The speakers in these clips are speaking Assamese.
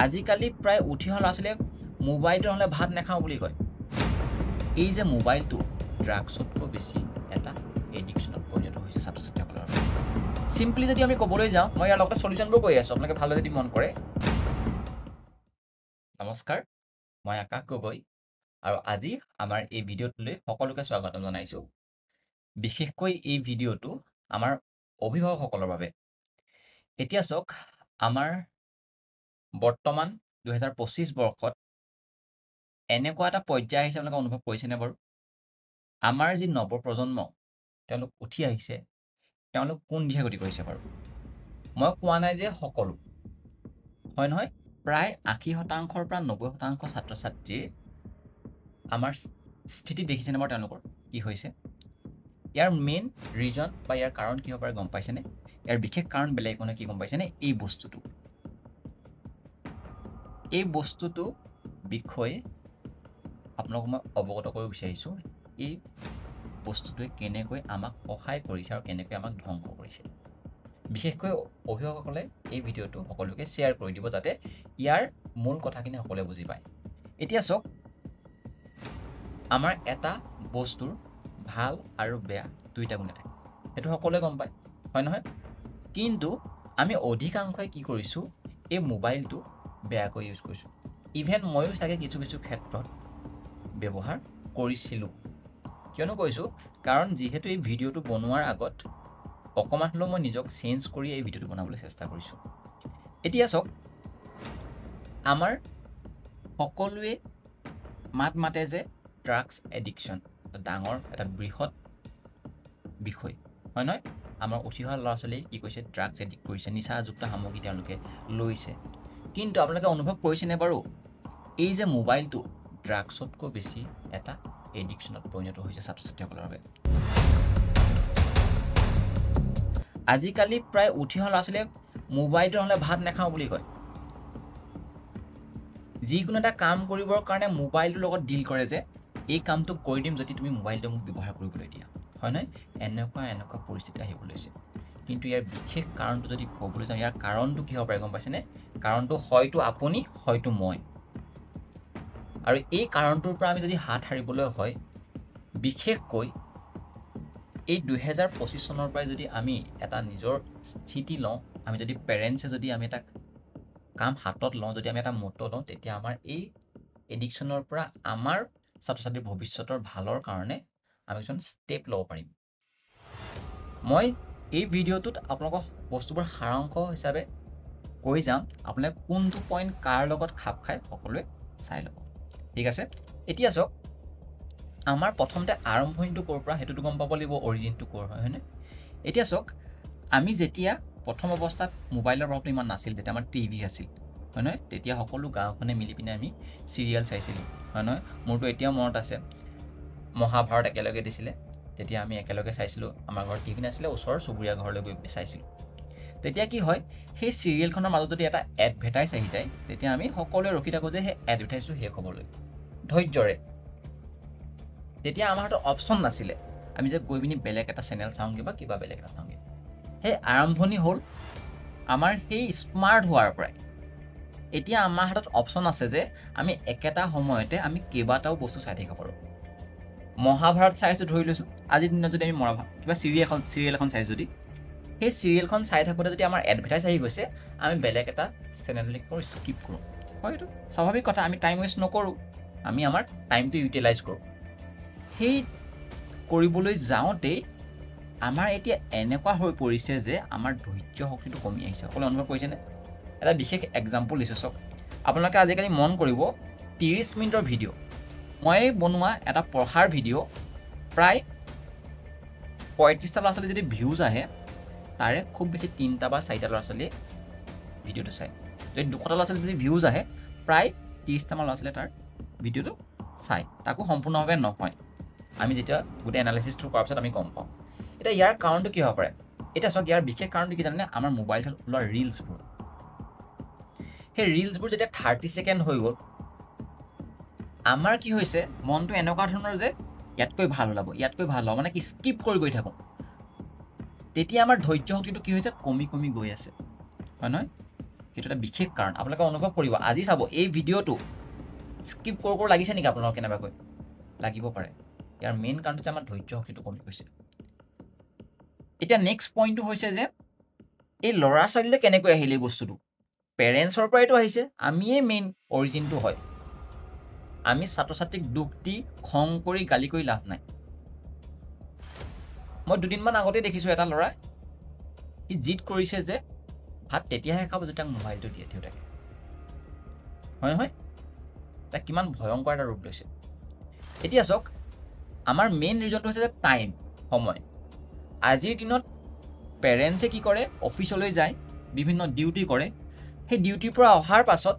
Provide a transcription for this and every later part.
আজিকালি প্ৰায় উঠি অহা ল'ৰা ছোৱালীয়ে মোবাইলটো নহ'লে ভাত নাখাওঁ বুলি কয়। এই যে মোবাইলটো ড্ৰাগছতকৈ বেছি এটা এডিকশ্যনত পৰিণত হৈছে ছাত্ৰ ছাত্ৰীসকলৰ। চিম্পলি যদি আমি ক'বলৈ যাওঁ, মই ইয়াৰ লগতে চলিউশ্যনবোৰ কৈ আছোঁ, আপোনালোকে ভালদৰে যদি মন কৰে। নমস্কাৰ, মই আকাশ গগৈ আৰু আজি আমাৰ এই ভিডিঅ'টোলৈ সকলোকে স্বাগতম জনাইছোঁ। বিশেষকৈ এই ভিডিঅ'টো আমাৰ অভিভাৱকসকলৰ বাবে। এতিয়া চাওক, আমাৰ বৰ্তমান 2025 বৰ্ষত এনেকুৱা এটা পৰ্যায় আহিছে, আপোনালোকে অনুভৱ কৰিছেনে বাৰু? আমাৰ যি নৱপ্ৰজন্ম তেওঁলোক উঠি আহিছে, তেওঁলোক কোন দিশে গতি কৰিছে বাৰু? মই কোৱা নাই যে সকলো, হয় নহয়? প্ৰায় 80% পৰা 90% ছাত্ৰ ছাত্ৰীৰ আমাৰ স্থিতি দেখিছেনে বাৰু তেওঁলোকৰ কি হৈছে? ইয়াৰ মেইন ৰিজন বা ইয়াৰ কাৰণ কি হ'ব পাৰে গম পাইছেনে? ইয়াৰ বিশেষ কাৰণ বেলেগ একো নহয়, কি গম পাইছেনে? এই বস্তুটো বিষয়ে আপোনালোকক মই অৱগত কৰিব বিচাৰিছোঁ। এই বস্তুটোৱে কেনেকৈ আমাক সহায় কৰিছে আৰু কেনেকৈ আমাক ধ্বংস কৰিছে। বিশেষকৈ অভিভাৱকসকলে এই ভিডিঅ'টো সকলোকে শ্বেয়াৰ কৰি দিব, যাতে ইয়াৰ মূল কথাখিনি সকলোৱে বুজি পায়। এতিয়া চাওক, আমাৰ এটা বস্তুৰ ভাল আৰু বেয়া দুইটা গুণ থাকে, সেইটো সকলোৱে গম পায়, হয় নহয়? কিন্তু আমি অধিকাংশই কি কৰিছোঁ, এই মোবাইলটো বেয়াকৈ ইউজ কৰিছোঁ। ইভেন ময়ো চাগে কিছু কিছু ক্ষেত্ৰত ব্যৱহাৰ কৰিছিলোঁ। কিয়নো কৈছোঁ, কাৰণ যিহেতু এই ভিডিঅ'টো বনোৱাৰ আগত অকণমান হ'লেও মই নিজক চেঞ্জ কৰি এই ভিডিঅ'টো বনাবলৈ চেষ্টা কৰিছোঁ। এতিয়া চাওক, আমাৰ সকলোৱে মাতে যে ড্ৰাগছ এডিকশ্যন এটা ডাঙৰ এটা বৃহৎ বিষয়, হয় নহয়? আমাৰ উঠি অহা ল'ৰা ছোৱালীয়ে কি কৰিছে, ড্ৰাগছ এডিক্ট কৰিছে, নিচাযুক্ত সামগ্ৰী তেওঁলোকে লৈছে। কিন্তু আপোনালোকে অনুভৱ কৰিছেনে বাৰু, এই যে মোবাইলটো ড্ৰাগছতকৈ বেছি এটা এডিকশ্যনত পৰিণত হৈছে ছাত্ৰ ছাত্ৰীসকলৰ বাবে। আজিকালি প্ৰায় উঠি অহা ল'ৰা ছোৱালীয়ে মোবাইলটো নহ'লে ভাত নাখাওঁ বুলি কয়। যিকোনো এটা কাম কৰিবৰ কাৰণে মোবাইলটোৰ লগত ডিল কৰে, যে এই কামটো কৰি দিম যদি তুমি মোবাইলটো মোক ব্যৱহাৰ কৰিবলৈ দিয়া, হয় নহয়? এনেকুৱা পৰিস্থিতি আহিব লৈছে। কিন্তু ইয়াৰ বিশেষ কাৰণটো যদি ক'বলৈ যাওঁ, ইয়াৰ কাৰণটো কি হ'ব পাৰে গম পাইছেনে? কাৰণটো হয়তো আপুনি, হয়তো মই। আৰু এই কাৰণটোৰ পৰা আমি যদি হাত সাৰিবলৈ হয়, বিশেষকৈ এই 2025 চনৰ পৰাই যদি আমি এটা নিজৰ স্থিতি লওঁ, আমি যদি পেৰেণ্টছে যদি আমি এটা কাম হাতত লওঁ, যদি আমি এটা মটো লওঁ, তেতিয়া আমাৰ এই এডিকশ্যনৰ পৰা আমাৰ ছাত্ৰ ছাত্ৰীৰ ভৱিষ্যতৰ ভালৰ কাৰণে আমি কিছুমান ষ্টেপ ল'ব পাৰিম। মই এই ভিডিঅ'টোত আপোনালোকক বস্তুবোৰ সাৰাংশ হিচাপে কৈ যাম, আপোনালোকে কোনটো পইণ্ট কাৰ লগত খাপ খায় সকলোৱে চাই ল'ব, ঠিক আছে? এতিয়া চাওক, আমাৰ প্ৰথমতে আৰম্ভণিটো ক'ৰ পৰা সেইটোতো গম পাব লাগিব, অৰিজিনটো ক'ৰ হয়, হয়নে? এতিয়া চাওক, আমি যেতিয়া প্ৰথম অৱস্থাত মোবাইলৰ প্ৰভাৱটো ইমান নাছিল, যেতিয়া আমাৰ টিভি আছিল, হয় নহয়? তেতিয়া সকলো গাঁওখনে মিলি পিনে আমি চিৰিয়েল চাইছিলোঁ, হয় নহয়? মোৰতো এতিয়াও মনত আছে, মহাভাৰত একেলগে দিছিলে, তেতিয়া আমি একেলগে চাইছিলোঁ। আমাৰ ঘৰত টিভি নাছিলে, ওচৰৰ চুবুৰীয়া ঘৰলৈ গৈ চাইছিলোঁ। তেতিয়া কি হয়, সেই চিৰিয়েলখনৰ মাজত যদি এটা এডভাৰটাইজ আহি যায়, তেতিয়া আমি সকলোৱে ৰখি থাকোঁ যে সেই এডভাৰটাইজটো শেষ হ'বলৈ, ধৈৰ্যৰে। তেতিয়া আমাৰ হাতত অপশ্যন নাছিলে, আমি যে গৈ পিনি বেলেগ এটা চেনেল চাওঁগৈ বা কিবা বেলেগ এটা চাওঁগৈ। সেই আৰম্ভণি হ'ল আমাৰ সেই স্মাৰ্ট হোৱাৰ পৰাই। এতিয়া আমাৰ হাতত অপশ্যন আছে যে আমি একেটা সময়তে আমি কেইবাটাও বস্তু চাই থাকিব পাৰোঁ। মহাভাৰত চাইছোঁ ধৰি লৈছোঁ, আজিৰ দিনত যদি আমি কিবা চিৰিয়েল এখন চাইছোঁ, যদি সেই চিৰিয়েলখন চাই থাকোঁতে যদি আমাৰ এডভাৰটাইজ আহি গৈছে, আমি বেলেগ এটা চেনেললৈ কৰোঁ, স্কিপ কৰোঁ। হয়, এইটো স্বাভাৱিক কথা, আমি টাইম ৱেষ্ট নকৰোঁ, আমি আমাৰ টাইমটো ইউটিলাইজ কৰোঁ। সেই কৰিবলৈ যাওঁতেই আমাৰ এতিয়া এনেকুৱা হৈ পৰিছে যে আমাৰ ধৈৰ্য শক্তিটো কমি আহিছে। সকলোৱে অনুভৱ কৰিছেনে? এটা বিশেষ এক্সাম্পল দিছোঁ চাওক, আপোনালোকে আজিকালি মন কৰিব, 30 মিনিটৰ ভিডিঅ', মই বনোৱা এটা পঢ়াৰ ভিডিঅ' প্ৰায় 35টা ল'ৰা ছোৱালী যদি ভিউজ আহে, তাৰে খুব বেছি 3টা বা 4টা ল'ৰা ছোৱালীয়ে ভিডিঅ'টো চায়। যদি 200টা ল'ৰা ছোৱালী যদি ভিউজ আহে, প্ৰায় 30টামান ল'ৰা ছোৱালীয়ে তাৰ ভিডিঅ'টো চায়, তাকো সম্পূৰ্ণভাৱে নহয়। আমি যেতিয়া গোটেই এনালাইচিছটো কৰাৰ পিছত আমি গম পাওঁ। এতিয়া ইয়াৰ কাৰণটো কি হ'ব পাৰে? এতিয়া চাওক, ইয়াৰ বিশেষ কাৰণটো কি জানেনে? আমাৰ মোবাইলত ওলোৱা ৰিলছবোৰ। সেই ৰিলছবোৰ যেতিয়া 30 ছেকেণ্ড হৈ গ'ল, আমাৰ কি হৈছে, মনটো এনেকুৱা ধৰণৰ যে ইয়াতকৈ ভাল ওলাব, ইয়াতকৈ ভাল হ'ব, মানে কি স্কিপ কৰি গৈ থাকোঁ। তেতিয়া আমাৰ ধৈৰ্য শক্তিটো কি হৈছে, কমি কমি গৈ আছে, হয় নহয়? সেইটো এটা বিশেষ কাৰণ আপোনালোকে অনুভৱ কৰিব আজি চাব এই ভিডিঅ'টো স্কিপ কৰোঁ লাগিছে নেকি আপোনালোকৰ কেনেবাকৈ লাগিব পাৰে ইয়াৰ মেইন কাৰণটো যে আমাৰ ধৈৰ্য শক্তিটো কমি গৈছে এতিয়া নেক্সট পইণ্টটো হৈছে যে এই ল'ৰা ছোৱালীলৈ কেনেকৈ আহিলে এই বস্তুটো পেৰেণ্টছৰ পৰাইতো আহিছে আমিয়ে মেইন অৰিজিনটো হয় আমি ছাত্ৰ ছাত্ৰীক দুখ দি খং কৰি গালি কৰি লাভ নাই মই দুদিনমান আগতে দেখিছোঁ এটা ল'ৰা সি জিদ কৰিছে যে ভাত তেতিয়াহে খাব যেতিয়া মোবাইলটো দিয়ে দেউতাকে হয় নহয় তাক কিমান ভয়ংকৰ এটা ৰূপ লৈছে এতিয়া চাওক আমাৰ মেইন ৰিজনটো হৈছে যে টাইম সময় আজিৰ দিনত পেৰেণ্টছে কি কৰে অফিচলৈ যায় বিভিন্ন ডিউটি কৰে সেই ডিউটিৰ পৰা অহাৰ পাছত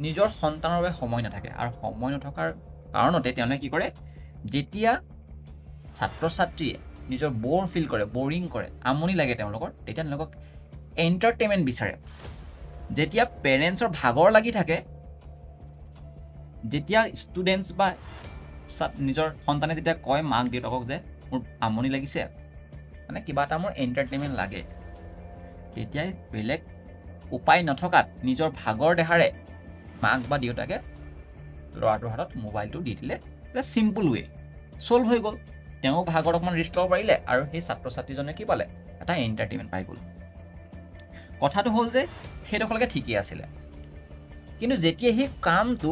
নিজৰ সন্তানৰ বাবে সময় নাথাকে আৰু সময় নথকাৰ কাৰণতে তেওঁলোকে কি কৰে যেতিয়া ছাত্ৰ ছাত্ৰীয়ে নিজৰ ব'ৰ ফিল কৰে বৰিং কৰে আমনি লাগে তেওঁলোকৰ তেতিয়া তেওঁলোকক এণ্টাৰটেইনমেণ্ট বিচাৰে যেতিয়া পেৰেণ্টছৰ ভাগৰ লাগি থাকে যেতিয়া ষ্টুডেণ্টছ বা নিজৰ সন্তানে যেতিয়া কয় মাক দেউতাকক যে মোৰ আমনি লাগিছে মানে কিবা এটা মোৰ এণ্টাৰটেইনমেণ্ট লাগে তেতিয়াই বেলেগ উপায় নথকাত নিজৰ ভাগৰ দেহাৰে মাক বা দেউতাকে ল'ৰাটোৰ হাতত মোবাইলটো দি দিলে এটা চিম্পুল ৱে চল্ভ হৈ গ'ল তেওঁ ভাগৰ অকণমান ৰেষ্ট ল'ব পাৰিলে আৰু সেই ছাত্ৰ ছাত্ৰীজনে কি পালে এটা এণ্টাৰটেইনমেণ্ট পাই গ'ল কথাটো হ'ল যে সেইডোখৰলৈকে ঠিকেই আছিলে কিন্তু যেতিয়া সেই কামটো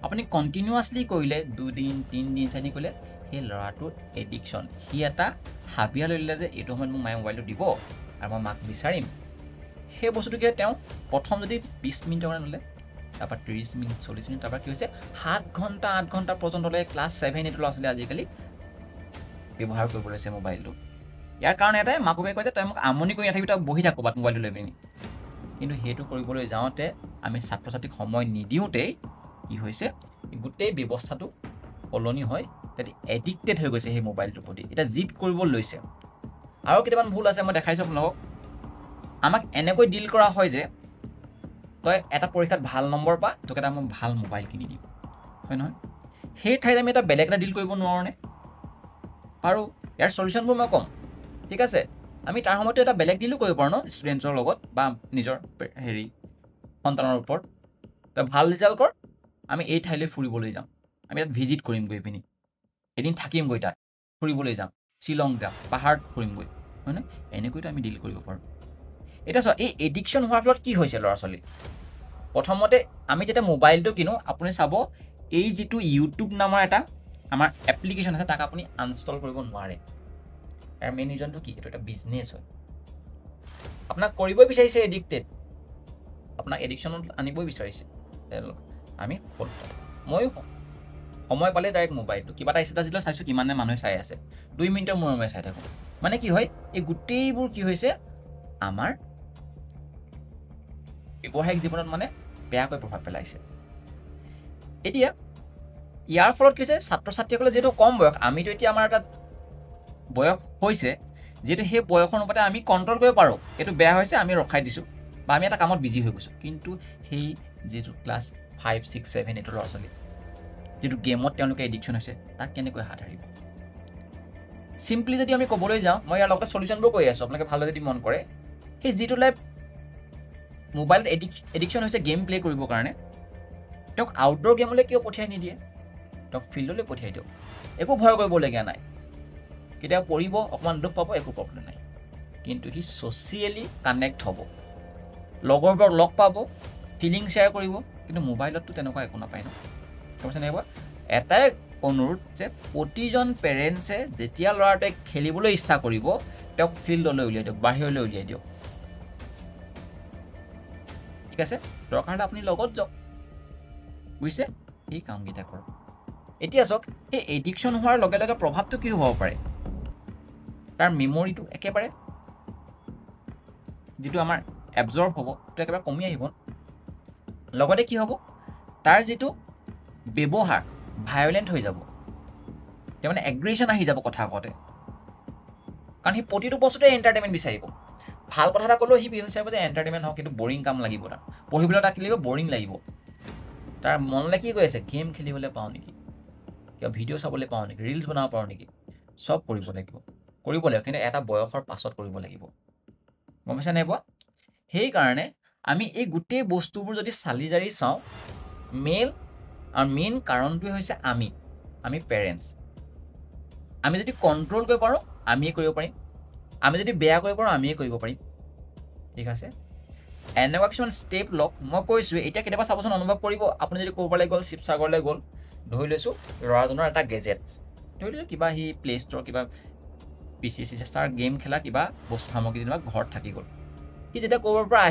আপুনি কণ্টিনিউৱাছলি কৰিলে 2 দিন 3 দিন 4 দিন কৰিলে সেই ল'ৰাটোৰ এডিকশ্যন সি এটা হাবিয়া লৈ ল'লে যে এইটো সময়ত মোক মায়ে মোবাইলটো দিব আৰু মই মাক বিচাৰিম সেই বস্তুটোকে তেওঁ প্ৰথম যদি 20 মিনিটৰ কাৰণে ল'লে তাৰপৰা 30 মিনিট 40 মিনিট তাৰপৰা কি হৈছে 7 ঘণ্টা 8 ঘণ্টা পৰ্যন্তলৈ ক্লাছ 7 8 ল'ৰা ছোৱালী আজিকালি ব্যৱহাৰ কৰিব লৈছে মোবাইলটো ইয়াৰ কাৰণ এটাই মাক বাপেকে কয় যে তই মোক আমনি কৰি নাথাকিবি তই বহি থাক ক'ৰবাত মোবাইলটো লৈ পিনি কিন্তু সেইটো কৰিবলৈ যাওঁতে আমি ছাত্ৰ ছাত্ৰীক সময় নিদিওঁতেই কি হৈছে গোটেই ব্যৱস্থাটো সলনি হয় তাতে এডিক্টেড হৈ গৈছে সেই মোবাইলটোৰ প্ৰতি এতিয়া জিদ কৰিব লৈছে আৰু কেইটামান ভুল আছে মই দেখাইছোঁ আপোনালোকক আমাক এনেকৈ ডিল কৰা হয় যে তই এটা পৰীক্ষাত ভাল নম্বৰ পা তোক এটা মই ভাল মোবাইল কিনি দিম হয় নহয় সেই ঠাইত আমি এটা বেলেগ এটা ডিল কৰিব নোৱাৰোঁনে আৰু ইয়াৰ চলিউশ্যনবোৰ মই ক'ম ঠিক আছে আমি তাৰ সময়তো এটা বেলেগ ডিলো কৰিব পাৰোঁ ন ষ্টুডেণ্টছৰ লগত বা নিজৰ সন্তানৰ ওপৰত তই ভাল ৰিজাল্ট কৰ আমি এই ঠাইলৈ ফুৰিবলৈ যাম আমি তাত ভিজিট কৰিম গৈ পিনি এদিন থাকিমগৈ তাত ফুৰিবলৈ যাম শ্বিলং যাম পাহাৰত ফুৰিমগৈ হয় নহয় এনেকৈতো আমি ডিল কৰিব পাৰোঁ এতিয়া চোৱা এই এডিকশ্যন হোৱাৰ ফলত কি হৈছে ল'ৰা ছোৱালী প্ৰথমতে আমি যেতিয়া মোবাইলটো কিনো আপুনি চাব এই যিটো ইউটিউব নামৰ এটা আমাৰ এপ্লিকেশ্যন আছে তাক আপুনি আনষ্টল কৰিব নোৱাৰে ইয়াৰ মেইন ৰিজনটো কি এইটো এটা বিজনেছ হয় আপোনাক কৰিবই বিচাৰিছে এডিক্টেড আপোনাক এডিকশ্যনত আনিবই বিচাৰিছে আমি ময়ো সময় পালে ডাইৰেক্ট মোবাইলটো কিবা এটা ষ্টেটাছ দিলে চাইছোঁ কিমানে মানুহে চাই আছে 2 মিনিটৰ মূৰে চাই থাকোঁ মানে কি হয় এই গোটেইবোৰ কি হৈছে আমাৰ ব্যৱসায়িক জীৱনত মানে বেয়াকৈ প্ৰভাৱ পেলাইছে এতিয়া ইয়াৰ ফলত কি হৈছে ছাত্ৰ ছাত্ৰীসকলে যিহেতু কম বয়স আমিতো এতিয়া আমাৰ এটা বয়স হৈছে যিহেতু সেই বয়সৰ অনুপাতে আমি কণ্ট্ৰল কৰিব পাৰোঁ এইটো বেয়া হৈছে আমি ৰখাই দিছোঁ বা আমি এটা কামত বিজি হৈ গৈছোঁ কিন্তু সেই যিটো ক্লাছ 5 6 7 8 ল'ৰা ছোৱালী যিটো গেমত তেওঁলোকে এডিকশ্যন হৈছে তাক কেনেকৈ হাত সাৰিব চিম্পলি যদি আমি ক'বলৈ যাওঁ মই ইয়াৰ লগতে চলিউশ্যনবোৰ কৈ আছোঁ আপোনালোকে ভালদৰে যদি মন কৰে সেই যিটো লাইফ মোবাইলত এডিকশ্যন হৈছে গেম প্লে' কৰিবৰ কাৰণে তেওঁক আউটড'ৰ গেমলৈ কিয় পঠিয়াই নিদিয়ে তেওঁক ফিল্ডলৈ পঠিয়াই দিয়ক একো ভয় কৰিবলগীয়া নাই কেতিয়াবা পৰিব অকণমান দুখ পাব একো প্ৰব্লেম নাই কিন্তু সি ছ'চিয়েলি কানেক্ট হ'ব লগৰবোৰক লগ পাব ফিলিং শ্বেয়াৰ কৰিব কিন্তু মোবাইলততো তেনেকুৱা একো নাপায় ন কৈছে নাই এটাই অনুৰোধ যে প্ৰতিজন পেৰেণ্টছে যেতিয়া ল'ৰাটোৱে খেলিবলৈ ইচ্ছা কৰিব তেওঁক ফিল্ডলৈ উলিয়াই দিয়ক বাহিৰলৈ উলিয়াই দিয়ক ঠিক আছে দৰকাৰ হ'লে আপুনি লগত যাওক বুজিছে এই কামকেইটা কৰক এতিয়া চাওক এই এডিকশ্যন হোৱাৰ লগে লগে প্ৰভাৱটো কি হ'ব পাৰে তাৰ মেমৰিটো একেবাৰে যিটো আমাৰ এবজৰ্ব হ'ব সেইটো একেবাৰে কমি আহিব লগতে কি হ'ব তাৰ যিটো ব্যৱহাৰ ভায়লেণ্ট হৈ যাব তাৰ মানে এগ্ৰেশ্যন আহি যাব কথা কওঁতে কাৰণ সি প্ৰতিটো বস্তুতে এণ্টাৰটেইনমেণ্ট বিচাৰিব ভাল কথা এটা ক'লেও সি বিচাৰিব যে এণ্টাৰটেইনমেণ্ট হওক কিন্তু বৰিং কাম লাগিব তাৰ পঢ়িবলৈ তাক লাগিব বৰিং লাগিব তাৰ মনলৈ কি গৈ আছে গেম খেলিবলৈ পাওঁ নেকি কিবা ভিডিঅ' চাবলৈ পাওঁ নেকি ৰিলছ বনাব পাৰোঁ নেকি চব কৰিব লাগিব কিন্তু এটা বয়সৰ পাছত কৰিব লাগিব গম পাইছা নাই পোৱা সেইকাৰণে আমি এই গোটেই বস্তুবোৰ যদি চালি জাৰি চাওঁ মেইন কাৰণটোৱে হৈছে আমি পেৰেণ্টছ। আমি যদি কণ্ট্ৰল কৰিব পাৰোঁ আমিয়ে কৰিব পাৰিম, আমি যদি বেয়া কৰিব পাৰোঁ আমিয়ে কৰিব পাৰিম। ঠিক আছে, এনেকুৱা কিছুমান ষ্টেপ লওক। মই কৈছোঁ এতিয়া কেতিয়াবা চাবচোন অনুভৱ কৰিব, আপুনি যদি ক'ৰবালৈ গ'ল শিৱসাগৰলৈ গ'ল, ধৰি লৈছোঁ ল'ৰাজনৰ এটা গেজেটছ, ধৰি লৈছোঁ কিবা সি প্লে ষ্ট'ৰ কিবা PC তাৰ গেম খেলা কিবা বস্তু সামগ্ৰী যেনিবা ঘৰত থাকি গ'ল। সি যেতিয়া ক'ৰবাৰ পৰা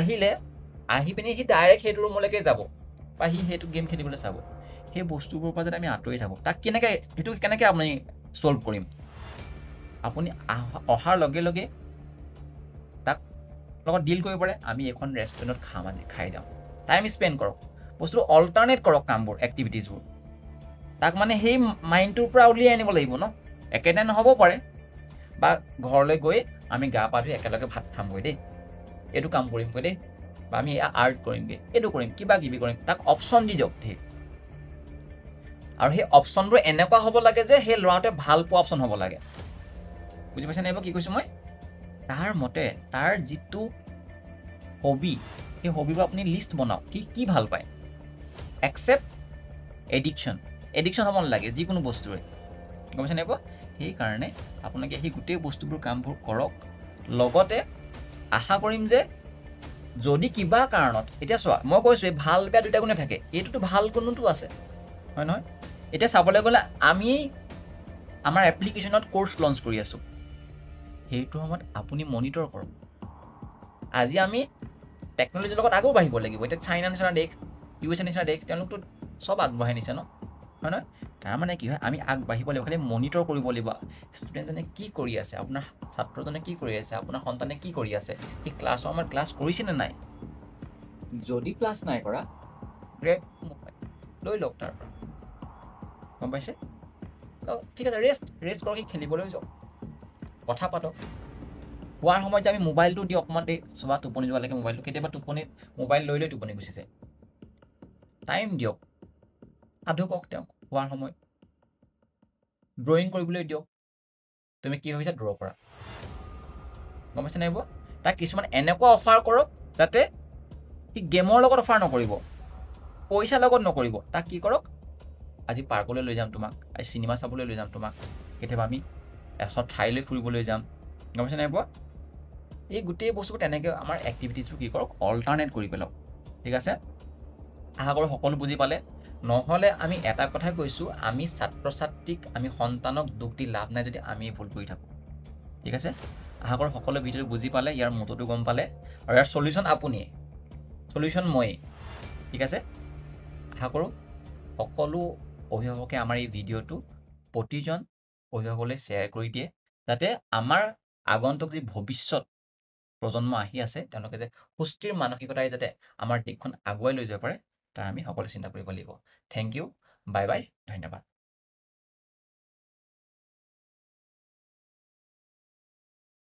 আহি পিনি সি ডাইৰেক্ট সেইটো ৰুমলৈকে যাব বা সি সেইটো গেম খেলিবলৈ চাব। সেই বস্তুবোৰৰ পৰা যদি আমি আঁতৰি থাকোঁ, সেইটো কেনেকৈ আপুনি ছল্ভ কৰিম? আপুনি অহাৰ লগে লগে তাক লগত ডিল কৰিব পাৰে। আমি এখন ৰেষ্টুৰেণ্টত খাই যাওঁ, টাইম স্পেণ্ড কৰক, বস্তুটো অল্টাৰনেট কৰক কামবোৰ, এক্টিভিটিজবোৰ। তাক মানে সেই মাইণ্ডটোৰ পৰা উলিয়াই আনিব লাগিব ন, একেদিনাই নহ'ব পাৰে। বা ঘৰলৈ গৈ আমি গা পা ধুই একেলগে ভাত খামগৈ দেই, এইটো কাম কৰিমগৈ দেই, বা আমি আৰ্ট কৰিমগৈ, এইটো কৰিম, কিবা কিবি কৰিম। তাক অপশ্যন দি দিয়ক ধেৰ। আৰু সেই অপশ্যনবোৰ এনেকুৱা হ'ব লাগে যে সেই ল'ৰাটোৱে ভাল পোৱা অপশ্যন হ'ব লাগে। বুজি পাইছে নাই? কি কৈছোঁ মই? তাৰ মতে তাৰ যিটো হবি, সেই হবিবোৰ আপুনি লিষ্ট বনাওক, কি ভাল পায়। একচেপ্ট এডিকশ্যন হ'ব নালাগে যিকোনো বস্তুৰে, গম পাইছে নাই? সেইকাৰণে আপোনালোকে সেই গোটেই বস্তুবোৰ কামবোৰ কৰক। লগতে আশা কৰিম যে যদি কিবা কাৰণত, এতিয়া চোৱা মই কৈছোঁ এই ভাল বেয়া দুইটা গুণে থাকে, এইটোতো ভাল গুণটো আছে, হয় নহয়? এতিয়া চাবলৈ গ'লে আমি আমাৰ এপ্লিকেশ্যনত কোৰ্চ লঞ্চ কৰি আছোঁ, সেইটো সময়ত আপুনি মনিটৰ কৰক। আজি আমি টেকন'লজিৰ লগত আগেও বাঢ়িব লাগিব। এতিয়া চাইনা নিচিনা দেশ, USA নিচিনা দেশ, তেওঁলোকতো চব আগবঢ়াই নিছে ন, হয় নহয়? তাৰমানে কি হয়, আমি আগবাঢ়িব লাগিব, খালি মনিটৰ কৰিব লাগিব ষ্টুডেণ্টজনে কি কৰি আছে, আপোনাৰ ছাত্ৰজনে কি কৰি আছে, আপোনাৰ সন্তানে কি কৰি আছে, সেই ক্লাছৰ সময়ত ক্লাছ কৰিছেনে নাই। যদি ক্লাছ নাই কৰা, গ্ৰেব মোবাইল লৈ লওক তাৰ পৰা, গম পাইছে? ঠিক আছে, ৰেষ্ট কৰক, খেলিবলৈ যাওক, কথা পাতক। শোৱাৰ সময়ত যে আমি মোবাইলটো দি অকণমান দেৰি চোৱা, টোপনি যোৱালৈকে মোবাইলটো, কেতিয়াবা মোবাইল লৈ টোপনি গুচি যায়। টাইম দিয়ক, সাধু কওক তেওঁক শোৱাৰ সময়ত, ড্ৰয়িং কৰিবলৈ দিয়ক, তুমি কি ভাবিছা ড্ৰ কৰা, গম পাইছে নাই? তাক কিছুমান এনেকুৱা অফাৰ কৰক যাতে সি গেমৰ লগত অফাৰ নকৰিব, পইচাৰ লগত নকৰিব। তাক কি কৰক, আজি পাৰ্কলৈ লৈ যাম তোমাক, আজি চিনেমা চাবলৈ লৈ যাম তোমাক, কেতিয়াবা আমি এখন ঠাইলৈ ফুৰিবলৈ যাম, গম পাইছে নাই? এই গোটেই বস্তুবোৰ তেনেকৈ আমাৰ এক্টিভিটিজবোৰ কি কৰক, অল্টাৰনেট কৰি পেলাওক। ঠিক আছে, আশা কৰোঁ সকলো বুজি পালে। নহ'লে আমি এটা কথাই কৈছোঁ, আমি ছাত্ৰ ছাত্ৰীক, আমি সন্তানক দুখ দি লাভ নাই যদি আমি ভুল কৰি থাকোঁ। ঠিক আছে, আশা কৰোঁ সকলো ভিডিঅ'টো বুজি পালে, ইয়াৰ মতটো গম পালে, আৰু ইয়াৰ চলিউশ্যন আপুনিয়ে, চলিউশ্যন ময়েই। ঠিক আছে, আশা কৰোঁ সকলো অভিভাৱকে আমাৰ এই ভিডিঅ'টো প্ৰতিজন অভিভাৱকলৈ শ্বেয়াৰ কৰি দিয়ে, যাতে আমাৰ আগন্তুক যি ভৱিষ্যত প্ৰজন্ম আহি আছে, তেওঁলোকে যে সুস্থিৰ মানসিকতাৰে যাতে আমাৰ দেশখন আগুৱাই লৈ যাব পাৰে, তাৰ আমি সকলোৱে চিন্তা কৰিব লাগিব। থেংক ইউ, বাই বাই, ধন্যবাদ।